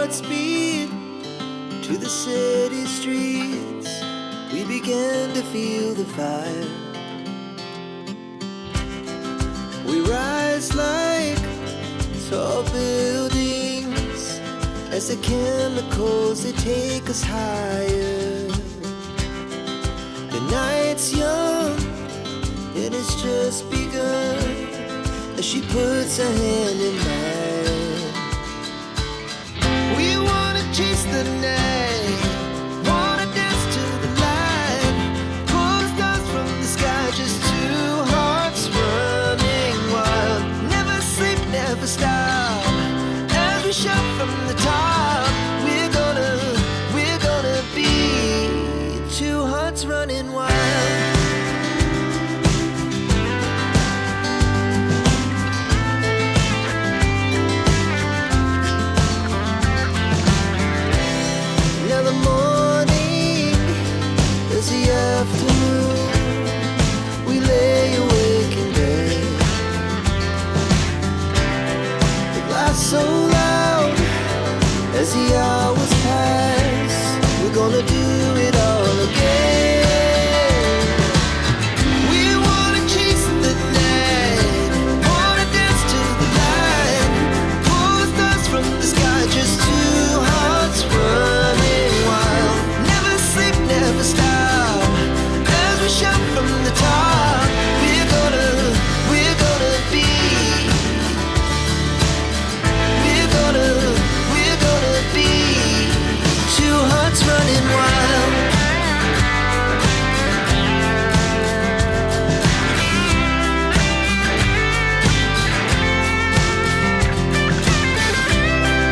at speed to the city streets. We began to feel the fire. We rise like tall buildings as the chemicals, they take us higher. The night's young and it's just begun as she puts her hand in mine. We wanna chase the night, wanna dance to the light, pull the stars from the sky, just two hearts running wild. Never sleep, never stop, as we shout from the top. We're gonna be two hearts running wild. Afternoon, we lay awake in bed. The laugh so loud as the